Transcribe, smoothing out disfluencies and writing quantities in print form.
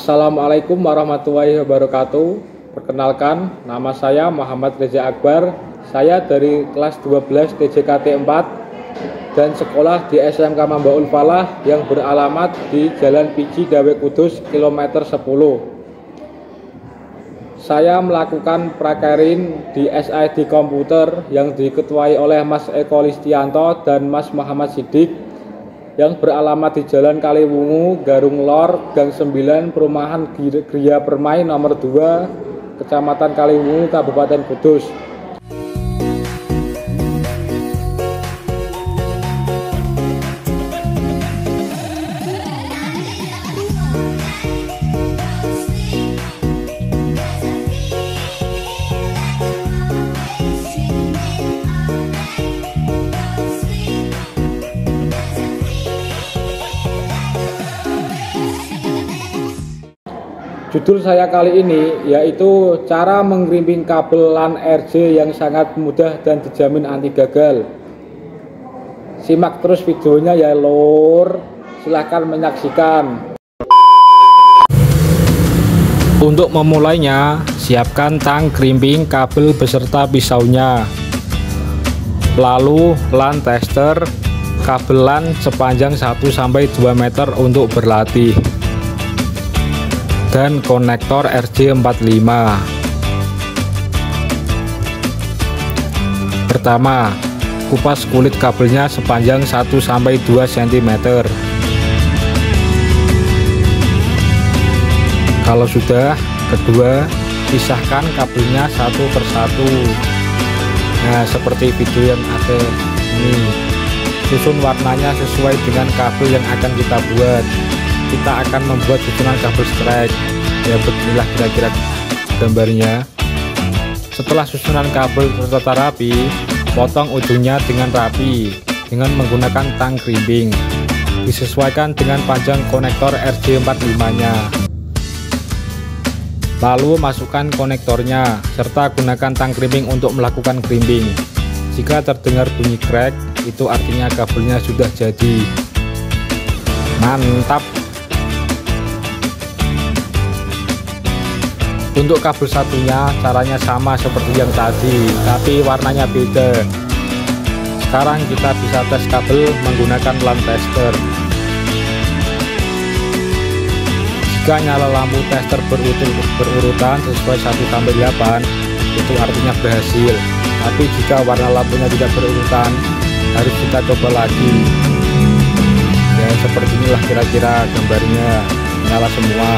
Assalamualaikum warahmatullahi wabarakatuh. Perkenalkan, nama saya Muhammad Reza Akbar. Saya dari kelas 12 TJKT 4 dan sekolah di SMK Mambaul Falah yang beralamat di Jalan Piji Dawe Kudus kilometer 10. Saya melakukan prakerin di SID Komputer yang diketuai oleh Mas Eko Listianto dan Mas Muhammad Siddiq yang beralamat di Jalan Kaliwungu, Garung Lor, Gang 9, Perumahan Gria Permai nomor 2, Kecamatan Kaliwungu, Kabupaten Kudus. Judul saya kali ini yaitu cara mengrimping kabel LAN RJ yang sangat mudah dan dijamin anti gagal. Simak terus videonya ya lor, silahkan menyaksikan. Untuk memulainya, siapkan tang krimping kabel beserta pisaunya. Lalu LAN tester, kabel LAN sepanjang 1-2 meter untuk berlatih, dan konektor RJ45. Pertama, kupas kulit kabelnya sepanjang 1-2 cm. Kalau sudah, kedua, pisahkan kabelnya satu persatu. Nah, seperti video yang ada ini. Susun warnanya sesuai dengan kabel yang akan kita buat. Kita akan membuat susunan kabel strike ya, beginilah kira-kira gambarnya. Setelah susunan kabel tertata rapi, potong ujungnya dengan rapi dengan menggunakan tang krimping. Disesuaikan dengan panjang konektor RJ45 nya. Lalu masukkan konektornya serta gunakan tang krimping untuk melakukan krimping. Jika terdengar bunyi crack, itu artinya kabelnya sudah jadi. Mantap. Untuk kabel satunya caranya sama seperti yang tadi, tapi warnanya beda. Sekarang kita bisa tes kabel menggunakan LAN tester. Jika nyala lampu tester berurutan sesuai 1-8, itu artinya berhasil. Tapi jika warna lampunya tidak berurutan, harus kita coba lagi. Ya, seperti inilah kira-kira gambarnya, nyala semua.